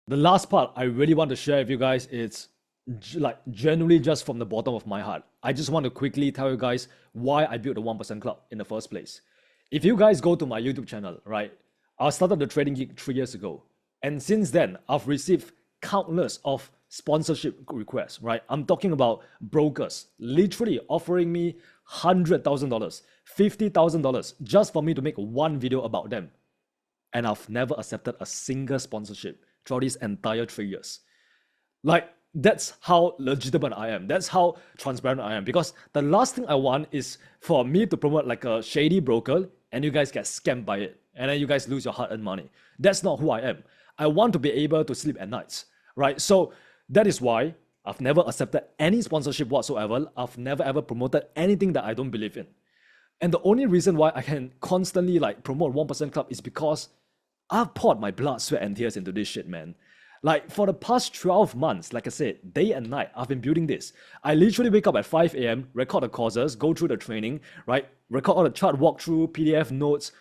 The last part I really want to share with you guys is like genuinely just from the bottom of my heart. I just want to quickly tell you guys why I built the 1% Club in the first place. If you guys go to my YouTube channel, right, I started the Trading Geek 3 years ago. And since then, I've received countless of sponsorship requests, right? I'm talking about brokers literally offering me $100,000, $50,000 just for me to make one video about them. And I've never accepted a single sponsorship throughout these entire 3 years. Like, that's how legitimate I am. That's how transparent I am. Because the last thing I want is for me to promote like a shady broker and you guys get scammed by it. And then you guys lose your hard-earned money. That's not who I am. I want to be able to sleep at nights, right? So that is why I've never accepted any sponsorship whatsoever. I've never ever promoted anything that I don't believe in. And the only reason why I can constantly like promote 1% Club is because I've poured my blood, sweat, and tears into this shit, man. Like for the past 12 months, like I said, day and night, I've been building this. I literally wake up at 5 a.m., record the courses, go through the training, right? Record all the chart walkthrough, PDF notes,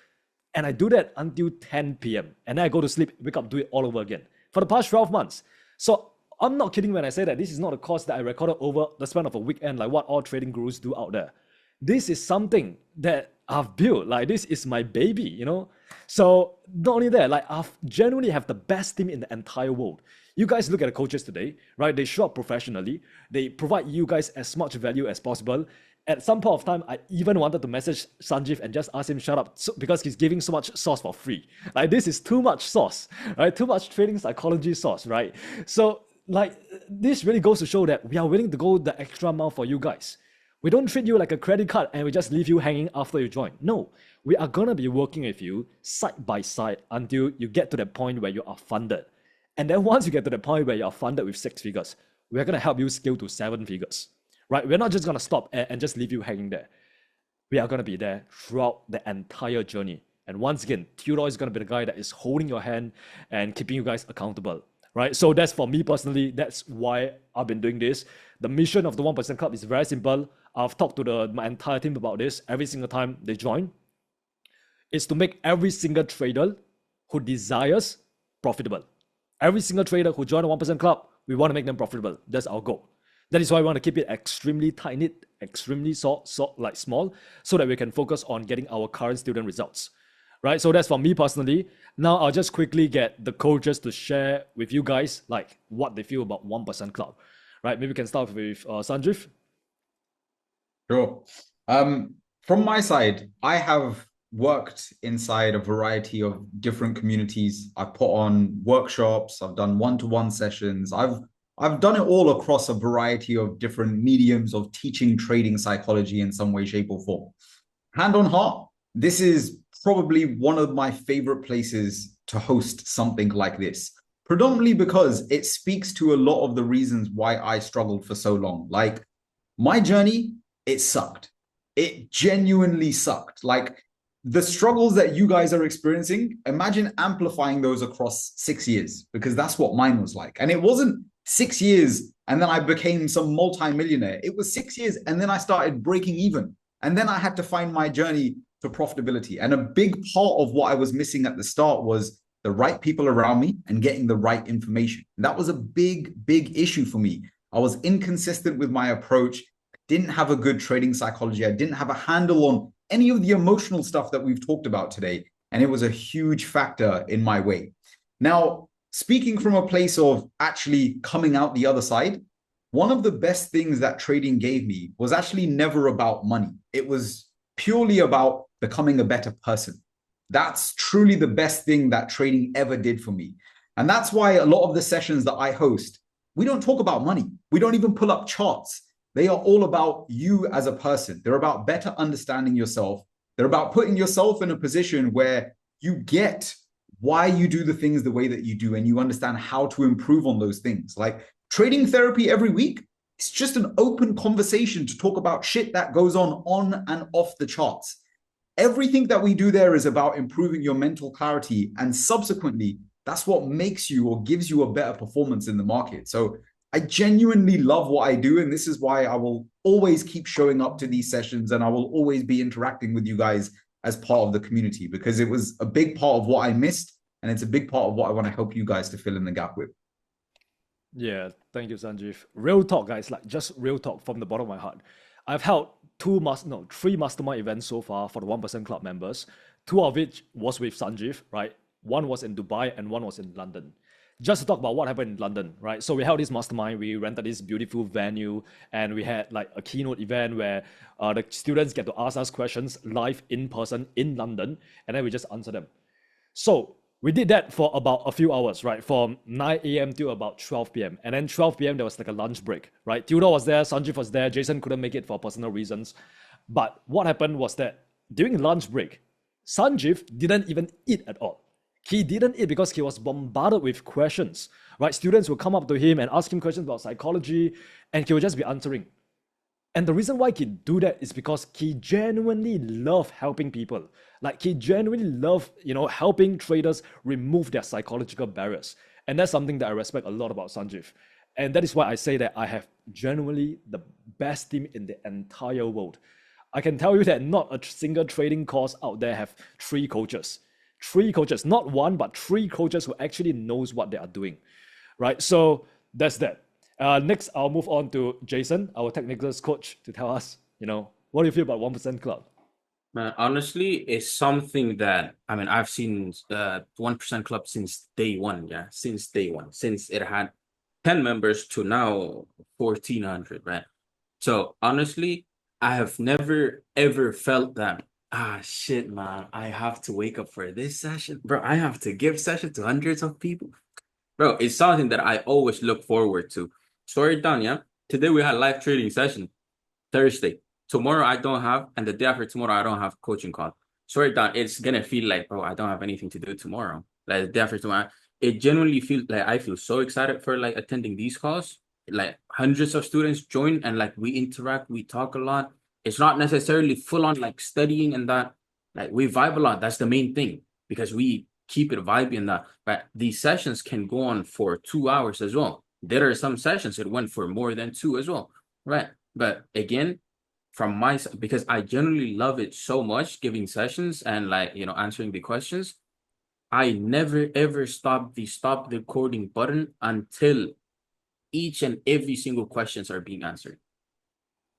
and I do that until 10 p.m. And then I go to sleep, wake up, do it all over again for the past 12 months. So I'm not kidding when I say that this is not a course that I recorded over the span of a weekend, like what all trading gurus do out there. This is something that I've built. Like this is my baby, you know? So not only that, like I've genuinely have the best team in the entire world. You guys look at the coaches today, right? They show up professionally. They provide you guys as much value as possible. At some point of time, I even wanted to message Sanjeev and just ask him shut up because he's giving so much sauce for free. Like this is too much sauce, right? Too much trading psychology sauce, right? So like this really goes to show that we are willing to go the extra mile for you guys. We don't treat you like a credit card and we just leave you hanging after you join. No, we are going to be working with you side by side until you get to the point where you are funded. And then once you get to the point where you are funded with 6 figures, we're going to help you scale to 7 figures, right? We're not just going to stop and just leave you hanging there. We are going to be there throughout the entire journey. And once again, Theodore is going to be the guy that is holding your hand and keeping you guys accountable, right? So that's for me personally, that's why I've been doing this. The mission of the 1% Club is very simple. I've talked to my entire team about this every single time they join. Is to make every single trader who desires profitable. Every single trader who join the 1% Club, we want to make them profitable. That's our goal. That is why we want to keep it extremely tight-knit, extremely small, so that we can focus on getting our current student results. Right? So that's for me personally. Now I'll just quickly get the coaches to share with you guys like what they feel about 1% Club. Right? Maybe we can start with Sanjeev. Sure. From my side, I have worked inside a variety of different communities. I've put on workshops, I've done one-to-one sessions. I've done it all across a variety of different mediums of teaching trading psychology in some way, shape, or form. Hand on heart, this is probably one of my favorite places to host something like this. Predominantly because it speaks to a lot of the reasons why I struggled for so long. Like my journey, it sucked. It genuinely sucked. Like the struggles that you guys are experiencing, imagine amplifying those across 6 years, because that's what mine was like. And it wasn't 6 years and then I became some multi-millionaire. It was 6 years and then I started breaking even. And then I had to find my journey to profitability. And a big part of what I was missing at the start was the right people around me and getting the right information. And that was a big, big issue for me. I was inconsistent with my approach. Didn't have a good trading psychology. I didn't have a handle on any of the emotional stuff that we've talked about today. And it was a huge factor in my way. Now, speaking from a place of actually coming out the other side, one of the best things that trading gave me was actually never about money. It was purely about becoming a better person. That's truly the best thing that trading ever did for me. And that's why a lot of the sessions that I host, we don't talk about money. We don't even pull up charts. They are all about you as a person. They're about better understanding yourself. They're about putting yourself in a position where you get why you do the things the way that you do and you understand how to improve on those things. Like trading therapy every week, it's just an open conversation to talk about shit that goes on and off the charts. Everything that we do there is about improving your mental clarity, and subsequently, that's what makes you or gives you a better performance in the market. So I genuinely love what I do, and this is why I will always keep showing up to these sessions and I will always be interacting with you guys as part of the community, because it was a big part of what I missed And it's a big part of what I want to help you guys to fill in the gap with. Yeah, thank you, Sanjeev. Real talk, guys, like just real talk from the bottom of my heart. I've held three mastermind events so far for the 1% Club members. Two of which was with Sanjeev, right? One was in Dubai and one was in London. Just to talk about what happened in London, right? So we held this mastermind, we rented this beautiful venue, and we had like a keynote event where the students get to ask us questions live in person in London, and then we just answer them. So we did that for about a few hours, right? From 9 a.m. to about 12 p.m. And then 12 p.m. there was like a lunch break, right? Theodore was there, Sanjeev was there, Jason couldn't make it for personal reasons. But what happened was that during lunch break, Sanjeev didn't even eat at all. He didn't eat because he was bombarded with questions, right? Students would come up to him and ask him questions about psychology, and he would just be answering. And the reason why he do that is because he genuinely love helping people. Like he genuinely love, helping traders remove their psychological barriers. And that's something that I respect a lot about Sanjeev. And that is why I say that I have genuinely the best team in the entire world. I can tell you that not a single trading course out there have three coaches. Three coaches, not one, but three coaches who actually knows what they are doing, right? So that's that. Next, I'll move on to Jason, our technical coach, to tell us, what do you feel about 1% Club? Man, honestly, it's something that I've seen 1% Club since day one. Yeah, since day one, since it had 10 members to now 1,400, right? So honestly, I have never ever felt that. Shit, man, I have to wake up for this session, bro. I have to give session to hundreds of people, bro. It's something that I always look forward to. Story done, yeah. Today we had live trading session, Thursday. Tomorrow I don't have, and the day after tomorrow I don't have coaching call. Story done. It's gonna feel like, bro, I don't have anything to do tomorrow. Like the day after tomorrow, it genuinely feels like I feel so excited for like attending these calls. Like hundreds of students join and like we interact, we talk a lot. It's not necessarily full on like studying and that. Like we vibe a lot. That's the main thing because we keep it vibey and that. But these sessions can go on for 2 hours as well. There are some sessions that went for more than 2 as well, right? But again, from my side, because I generally love it so much, giving sessions and like answering the questions, I never ever stop the recording button until each and every single questions are being answered.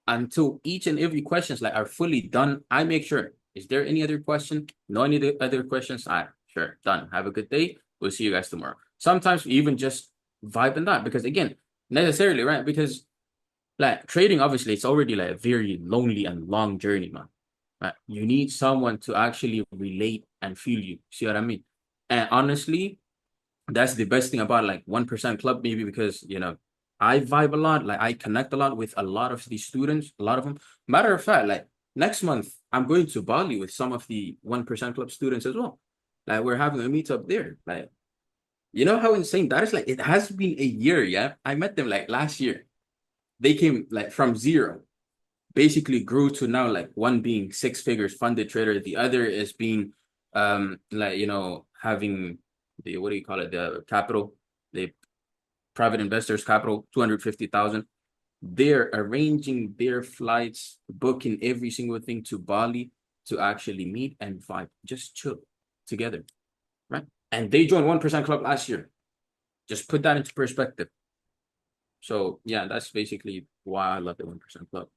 Until each and every questions like are fully done, I make sure. Is there any other question? No any other questions? Sure, done. Have a good day. We'll see you guys tomorrow. Sometimes we even just vibe in that because again, necessarily, right? Because like trading, obviously, it's already like a very lonely and long journey, man. Right? You need someone to actually relate and feel you. See what I mean? And honestly, that's the best thing about like 1% Club, maybe because I vibe a lot, like I connect a lot with a lot of these students, a lot of them. Matter of fact, like next month, I'm going to Bali with some of the 1% Club students as well. Like we're having a meetup there. Like, you know how insane that is? Like it has been a year, yeah. I met them like last year. They came like from zero, basically grew to now like one being 6 figures funded trader, the other is being having the what do you call it, the capital, the private investors capital, 250,000. They're arranging their flights, booking every single thing to Bali to actually meet and vibe, just chill together, right? And they joined 1% Club last year. Just put that into perspective. So yeah, that's basically why I love the 1% Club.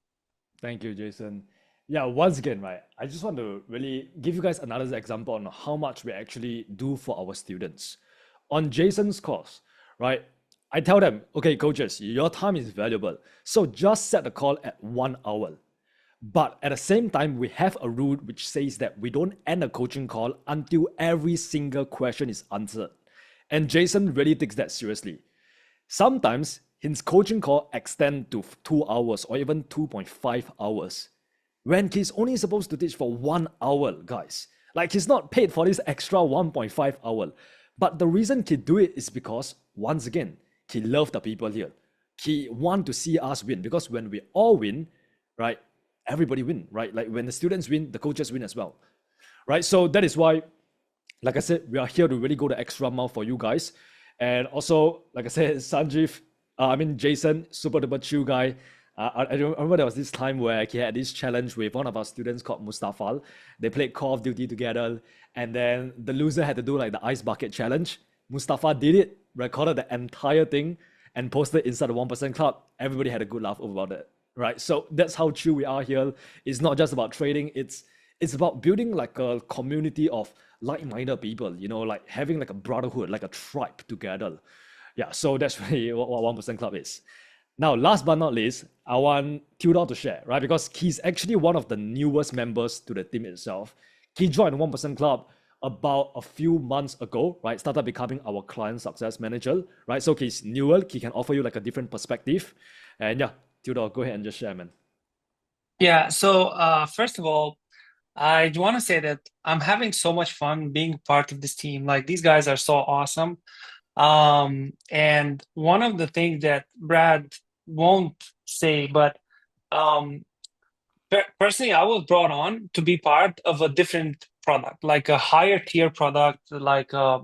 Thank you, Jason. Yeah, once again, right, I just want to really give you guys another example on how much we actually do for our students. On Jason's course, right, I tell them, okay, coaches, your time is valuable. So just set the call at 1 hour. But at the same time, we have a rule which says that we don't end a coaching call until every single question is answered. And Jason really takes that seriously. Sometimes his coaching call extend to 2 hours or even 2.5 hours. When he's only supposed to teach for 1 hour, guys. Like he's not paid for this extra 1.5 hour. But the reason he do it is because, once again, he loves the people here. He want to see us win because when we all win, right, everybody win, right? Like when the students win, the coaches win as well, right? So that is why, like I said, we are here to really go the extra mile for you guys. And also, like I said, Jason, super duper chill guy. I remember there was this time where he had this challenge with one of our students called Mustafa. They played Call of Duty together, and then the loser had to do like the ice bucket challenge. Mustafa did it, recorded the entire thing, and posted inside the 1% Club. Everybody had a good laugh about it, right? So that's how true we are here. It's not just about trading. It's about building like a community of like-minded people, like having like a brotherhood, like a tribe together. Yeah, so that's really what 1% Club is. Now, last but not least, I want Tudor to share, right? Because he's actually one of the newest members to the team itself. He joined 1% Club about a few months ago, right? Started becoming our client success manager, right? So he's newer, he can offer you like a different perspective. And yeah, Tudor, go ahead and just share, man. Yeah, so first of all, I want to say that I'm having so much fun being part of this team. Like these guys are so awesome. And one of the things that Brad won't say, but personally, I was brought on to be part of a different product, like a higher tier product, like a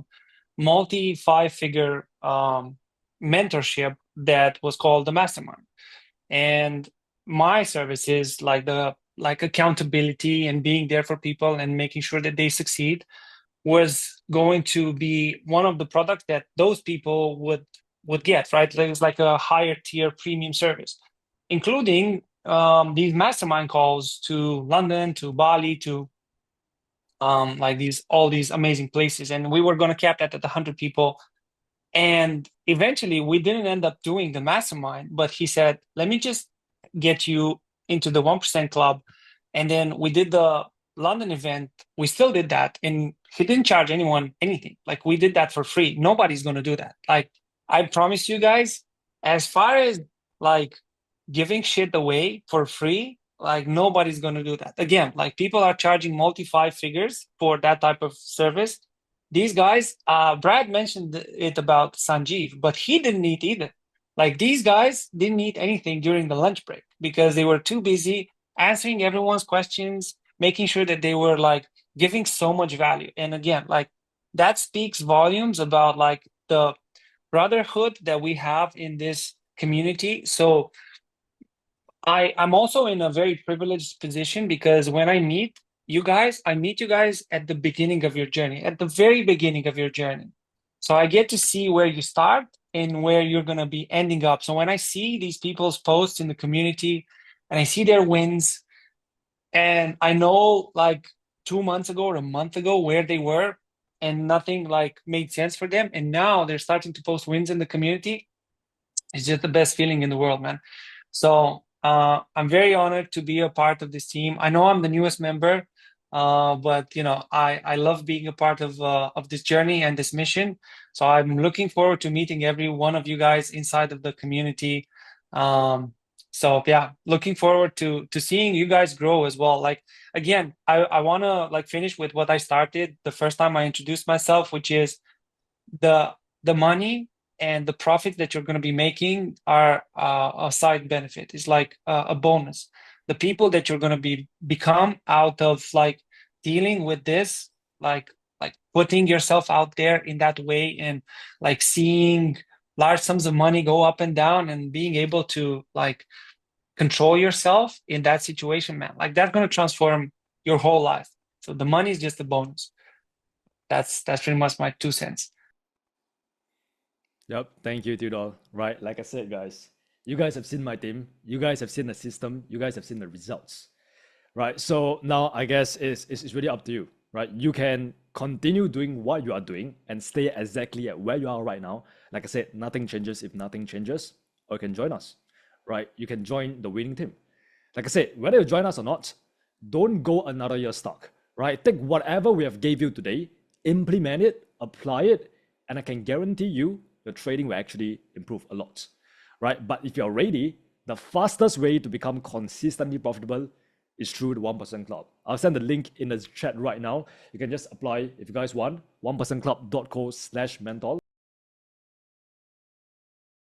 multi five-figure mentorship that was called the Mastermind. And my service is like accountability and being there for people and making sure that they succeed was going to be one of the products that those people would get, right? It's like a higher tier premium service, including these mastermind calls to London, to Bali, to like all these amazing places. And we were going to cap that at 100 people. And eventually we didn't end up doing the mastermind, but he said, let me just get you into the 1% Club. And then we did the London event. We still did that. And he didn't charge anyone anything. Like we did that for free. Nobody's going to do that. Like I promise you guys, as far as like giving shit away for free, like nobody's going to do that. Again, like people are charging multi five figures for that type of service. These guys, Brad mentioned it about Sanjeev, but he didn't eat either. Like these guys didn't eat anything during the lunch break because they were too busy answering everyone's questions, making sure that they were like giving so much value. And again, like that speaks volumes about like the brotherhood that we have in this community. So I'm also in a very privileged position because when I meet you guys at the beginning of your journey, at the very beginning of your journey. So I get to see where you start and where you're going to be ending up. So when I see these people's posts in the community and I see their wins, and I know like 2 months ago or a month ago where they were and nothing like made sense for them. And now they're starting to post wins in the community. It's just the best feeling in the world, man. So I'm very honored to be a part of this team. I know I'm the newest member, but I love being a part of this journey and this mission. So I'm looking forward to meeting every one of you guys inside of the community. So yeah, looking forward to seeing you guys grow as well. Like again, I want to like finish with what I started the first time I introduced myself, which is the money and the profit that you're going to be making are a side benefit. It's like a bonus. The people that you're going to become out of like dealing with this, like putting yourself out there in that way and like seeing large sums of money go up and down and being able to like control yourself in that situation, man, like that's going to transform your whole life. So the money is just a bonus. That's pretty much my 2 cents. Yep, thank you, Tudor. Right, like I said, guys, you guys have seen my team, you guys have seen the system, you guys have seen the results, right? So now I guess it's really up to you, right? You can continue doing what you are doing and stay exactly at where you are right now. Like I said, nothing changes if nothing changes, or you can join us, right? You can join the winning team. Like I said, whether you join us or not, don't go another year stuck, right? Take whatever we have gave you today, implement it, apply it, and I can guarantee you your trading will actually improve a lot, right? But if you're ready, the fastest way to become consistently profitable is through the 1% Club. I'll send the link in the chat right now. You can just apply if you guys want, 1percentclub.co/mentor.